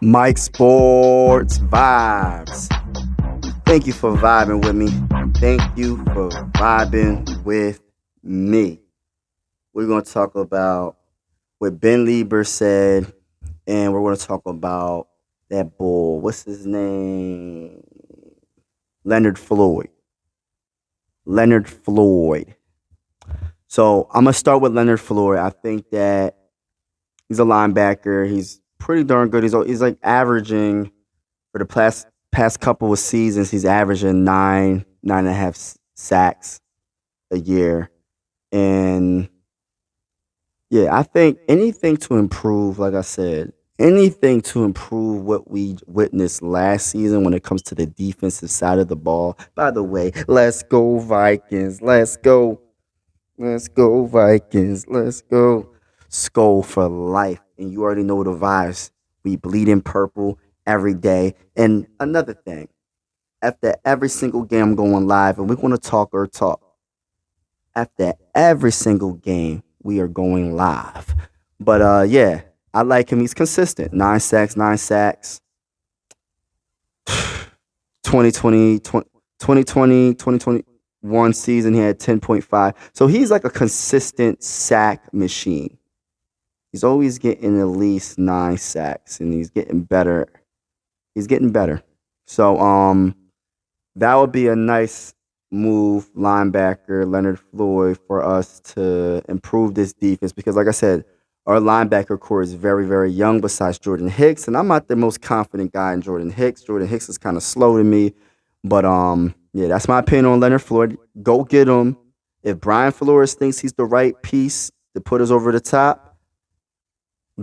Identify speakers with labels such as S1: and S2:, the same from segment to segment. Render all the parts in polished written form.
S1: Mike Sports Vibes. Thank you for vibing with me. Thank you for vibing with me. We're going to talk about what Ben Leber said, and we're going to talk about that bull. What's his name? Leonard Floyd. Leonard Floyd. So I'm going to start with Leonard Floyd. I think that he's a linebacker. He's pretty darn good. He's like averaging for the past couple of seasons. He's averaging 9.5 sacks a year, and yeah, I think anything to improve. Like I said, anything to improve what we witnessed last season when it comes to the defensive side of the ball. By the way, let's go Vikings. Let's go. Let's go Vikings. Let's go. Skol for life. And you already know the vibes. We bleed in purple every day. And another thing, after every single game I'm going live, and we're going to talk or talk. After every single game, we are going live. But yeah, I like him. He's consistent. 9 sacks, 9 sacks. 2020, 2021 season, he had 10.5. So he's like a consistent sack machine. He's always getting at least 9 sacks, and he's getting better. He's getting better. So that would be a nice move, linebacker Leonard Floyd, for us to improve this defense because, like I said, our linebacker core is very, very young besides Jordan Hicks, and I'm not the most confident guy in Jordan Hicks. Jordan Hicks is kind of slow to me, but yeah, that's my opinion on Leonard Floyd. Go get him. If Brian Flores thinks he's the right piece to put us over the top,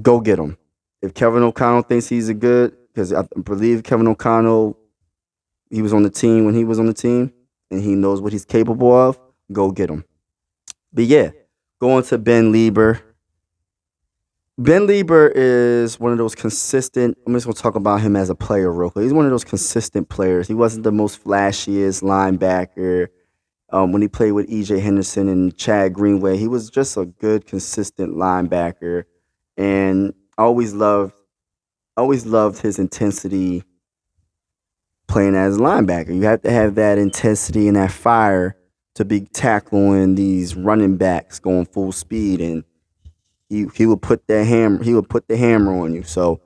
S1: go get him. If Kevin O'Connell thinks he's a good, because I believe Kevin O'Connell, he was on the team when he was on the team, and he knows what he's capable of, go get him. But yeah, going to Ben Leber. Ben Leber is one of those consistent. I'm just going to talk about him as a player real quick. He's one of those consistent players. He wasn't the most flashiest linebacker when he played with E.J. Henderson and Chad Greenway. He was just a good, consistent linebacker, and I always loved his intensity playing as a linebacker. You have to have that intensity and that fire to be tackling these running backs going full speed, and he would put that hammer. He would put the hammer on you. So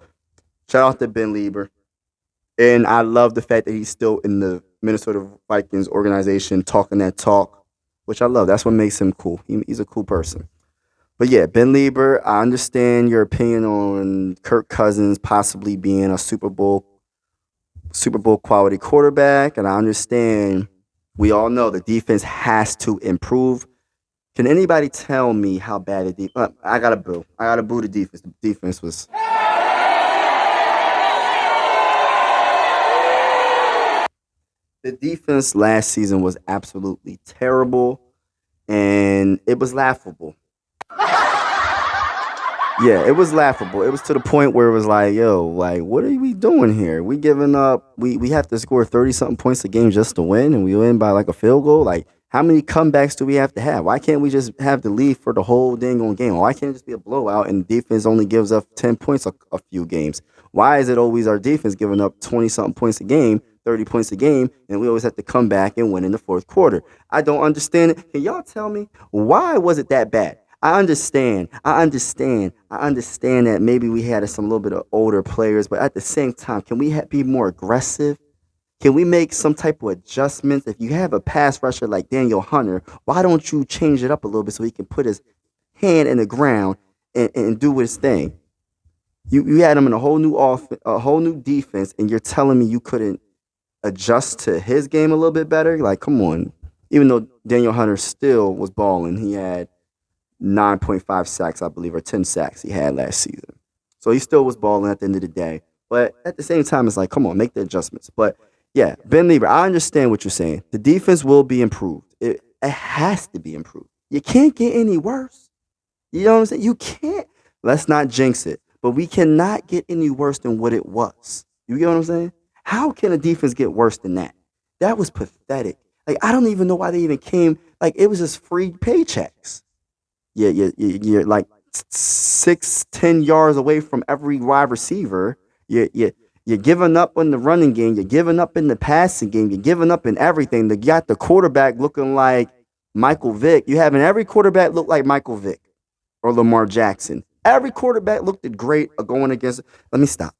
S1: shout out to Ben Leber, and I love the fact that he's still in the Minnesota Vikings organization talking that talk, which I love. That's what makes him cool. He's a cool person. But yeah, Ben Leber, I understand your opinion on Kirk Cousins possibly being a Super Bowl quality quarterback, and I understand. We all know the defense has to improve. Can anybody tell me how bad the defense? I got to boo. I got to boo the defense. The defense was. The defense last season was absolutely terrible, and it was laughable. Yeah, it was laughable. It was to the point where it was like, yo, like, what are we doing here? We giving up. We have to score 30 something points a game just to win, and we win by like a field goal. Like, how many comebacks do we have to have? Why can't we just have the lead for the whole dang on game? Why can't it just be a blowout and the defense only gives up 10 points a few games? Why is it always our defense giving up 20 something points a game, 30 points a game, and we always have to come back and win in the fourth quarter? I don't understand it. Can y'all tell me why was it that bad? I understand that maybe we had some little bit of older players, but at the same time, can we be more aggressive? Can we make some type of adjustments? If you have a pass rusher like Daniel Hunter, why don't you change it up a little bit so he can put his hand in the ground and do his thing? You had him in a whole new a whole new defense, and you're telling me you couldn't adjust to his game a little bit better? Like, come on. Even though Daniel Hunter still was balling, he had 9.5 sacks, I believe, or 10 sacks he had last season. So he still was balling at the end of the day. But at the same time, it's like, come on, make the adjustments. But yeah, Ben Leber, I understand what you're saying. The defense will be improved. It has to be improved. You can't get any worse. You know what I'm saying? You can't. Let's not jinx it. But we cannot get any worse than what it was. You get what I'm saying? How can a defense get worse than that? That was pathetic. Like, I don't even know why they even came. Like, it was just free paychecks. You're like 6, 10 yards away from every wide receiver, You're giving up on the running game. You're giving up in the passing game. You're giving up in everything. You got the quarterback looking like Michael Vick. You having every quarterback look like Michael Vick or Lamar Jackson. Every quarterback looked great going against. Let me stop.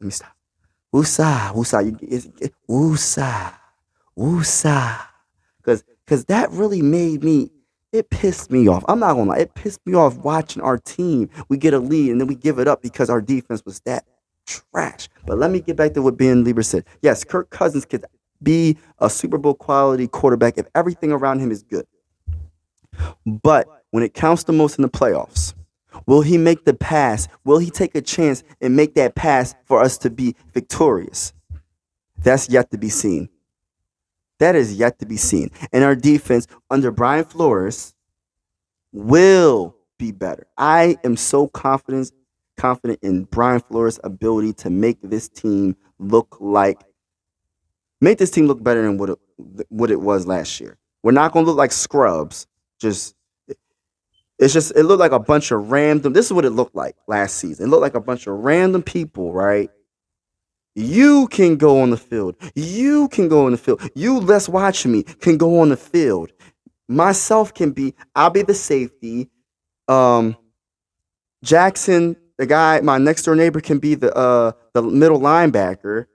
S1: Woosah, woosah, woosah, woosah. Because that really made me. It pissed me off. I'm not gonna lie. It pissed me off watching our team. We get a lead and then we give it up because our defense was that trash. But let me get back to what Ben Leber said. Yes, Kirk Cousins could be a Super Bowl quality quarterback if everything around him is good. But when it counts the most in the playoffs, will he make the pass? Will he take a chance and make that pass for us to be victorious? That's yet to be seen. That is yet to be seen. And our defense under Brian Flores will be better. I am so confident in Brian Flores' ability to make this team look better than what it was last year. We're not going to look like scrubs. It looked like a bunch of random. This is what it looked like last season. It looked like a bunch of random people, right? You can go on the field. You can go on the field. You, let's watch me, can go on the field. I'll be the safety. Jackson, the guy, my next door neighbor, can be the middle linebacker.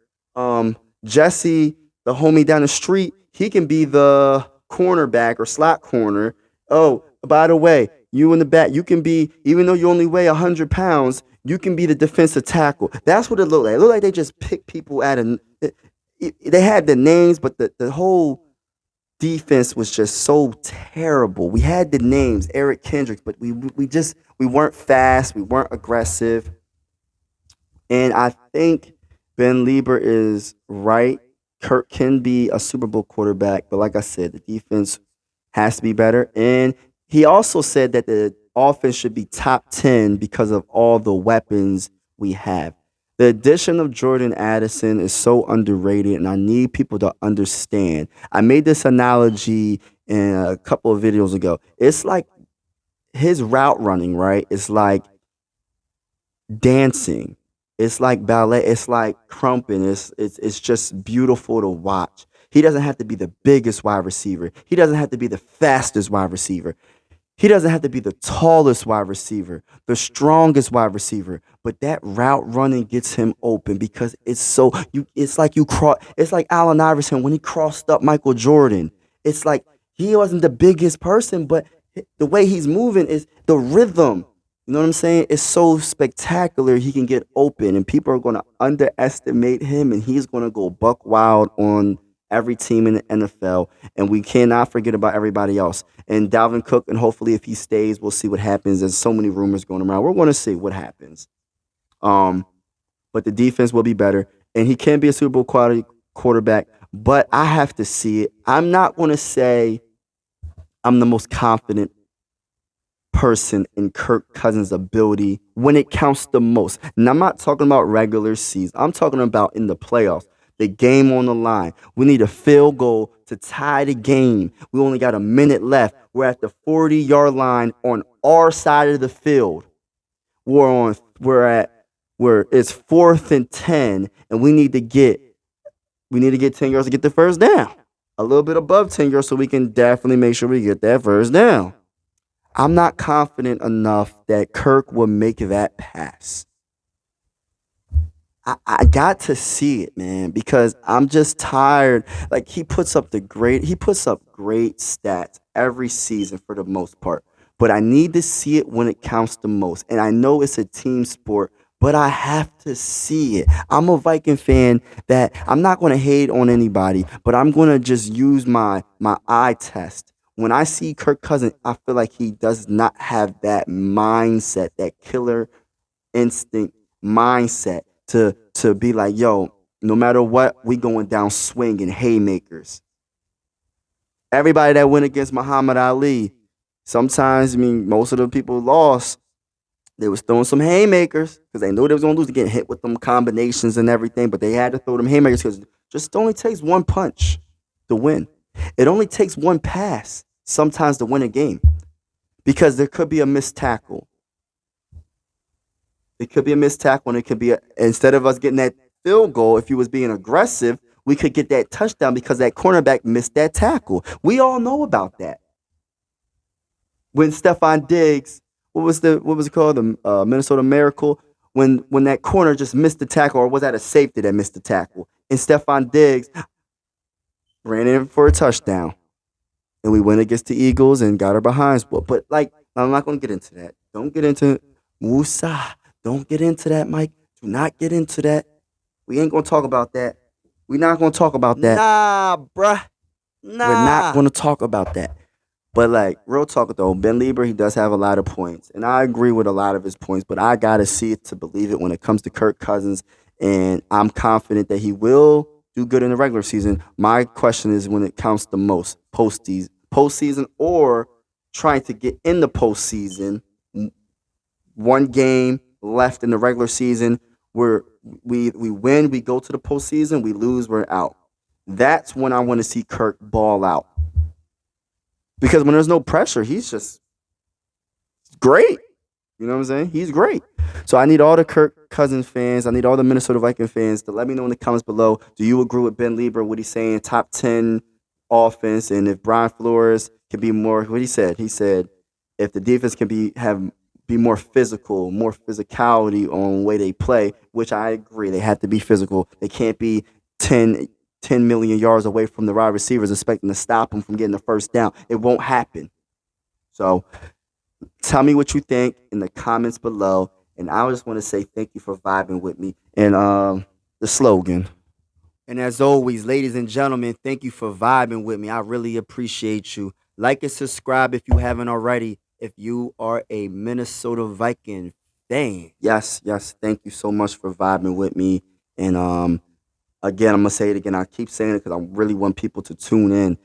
S1: Jesse, the homie down the street, he can be the cornerback or slot corner. Oh, by the way, you in the back, you can be, even though you only weigh 100 pounds, you can be the defensive tackle. That's what it looked like. It looked like they just picked people they had the names, but the whole defense was just so terrible. We had the names, Eric Kendricks, but we weren't fast, we weren't aggressive. And I think Ben Leber is right. Kirk can be a Super Bowl quarterback, but like I said, the defense has to be better. And he also said that the offense should be top 10 because of all the weapons we have. The addition of Jordan Addison is so underrated, and I need people to understand. I made this analogy in a couple of videos ago. It's like his route running, right? It's like dancing. It's like ballet. It's like crumping. It's just beautiful to watch. He doesn't have to be the biggest wide receiver. He doesn't have to be the fastest wide receiver. He doesn't have to be the tallest wide receiver, the strongest wide receiver, but that route running gets him open because it's like Allen Iverson when he crossed up Michael Jordan. It's like he wasn't the biggest person, but the way he's moving is the rhythm. You know what I'm saying? It's so spectacular. He can get open, and people are going to underestimate him, and he's going to go buck wild on every team in the NFL, and we cannot forget about everybody else. And Dalvin Cook, and hopefully if he stays, we'll see what happens. There's so many rumors going around. We're going to see what happens. But the defense will be better, and he can be a Super Bowl quality quarterback, but I have to see it. I'm not going to say I'm the most confident person in Kirk Cousins' ability when it counts the most. And I'm not talking about regular season. I'm talking about in the playoffs. The game on the line. We need a field goal to tie the game. We only got a minute left. We're at the 40-yard line on our side of the field. Where it's 4th and 10, and we need to get 10 yards to get the first down. A little bit above 10 yards so we can definitely make sure we get that first down. I'm not confident enough that Kirk will make that pass. I got to see it, man, because I'm just tired. Like he puts up great stats every season for the most part. But I need to see it when it counts the most. And I know it's a team sport, but I have to see it. I'm a Viking fan that I'm not going to hate on anybody, but I'm going to just use my eye test. When I see Kirk Cousins, I feel like he does not have that mindset, that killer instinct mindset to be like, yo, no matter what, we going down swinging haymakers. Everybody that went against Muhammad Ali, sometimes, most of the people lost. They was throwing some haymakers because they knew they was going to lose, to get hit with them combinations and everything, but they had to throw them haymakers because it just only takes one punch to win. It only takes one pass sometimes to win a game because there could be a missed tackle. It could be a missed tackle, and it could be instead of us getting that field goal, if he was being aggressive, we could get that touchdown because that cornerback missed that tackle. We all know about that. When Stephon Diggs, what was it called, the Minnesota Miracle, when that corner just missed the tackle, or was that a safety that missed the tackle, and Stephon Diggs ran in for a touchdown, and we went against the Eagles and got our behinds whooped. But like, I'm not gonna get into that. Don't get into Musa. Don't get into that, Mike. Do not get into that. We ain't gonna talk about that. We're not gonna talk about that.
S2: Nah, bruh.
S1: We're not
S2: Nah.
S1: gonna talk about that. But like, real talk though, Ben Leber, he does have a lot of points, and I agree with a lot of his points. But I gotta see it to believe it when it comes to Kirk Cousins, and I'm confident that he will do good in the regular season. My question is when it counts the most, postseason, or trying to get in the postseason. One game left in the regular season, where we win, we go to the postseason, we lose, we're out. That's when I want to see Kirk ball out. Because when there's no pressure, he's just great. You know what I'm saying? He's great. So I need all the Kirk Cousins fans, I need all the Minnesota Viking fans to let me know in the comments below. Do you agree with Ben Leber, what he's saying, top 10 offense? And if Brian Flores can be more, what he said? He said if the defense can be more physical, more physicality on the way they play, which I agree. They have to be physical. They can't be 10 million yards away from the wide receivers expecting to stop them from getting the first down. It won't happen. So tell me what you think in the comments below. And I just want to say thank you for vibing with me. And the slogan. And as always, ladies and gentlemen, thank you for vibing with me. I really appreciate you. Like and subscribe if you haven't already. If you are a Minnesota Viking fan. Yes, thank you so much for vibing with me. And again, I'm going to say it again. I keep saying it because I really want people to tune in.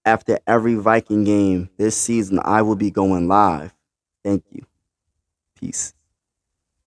S1: After every Viking game this season, I will be going live. Thank you. Peace.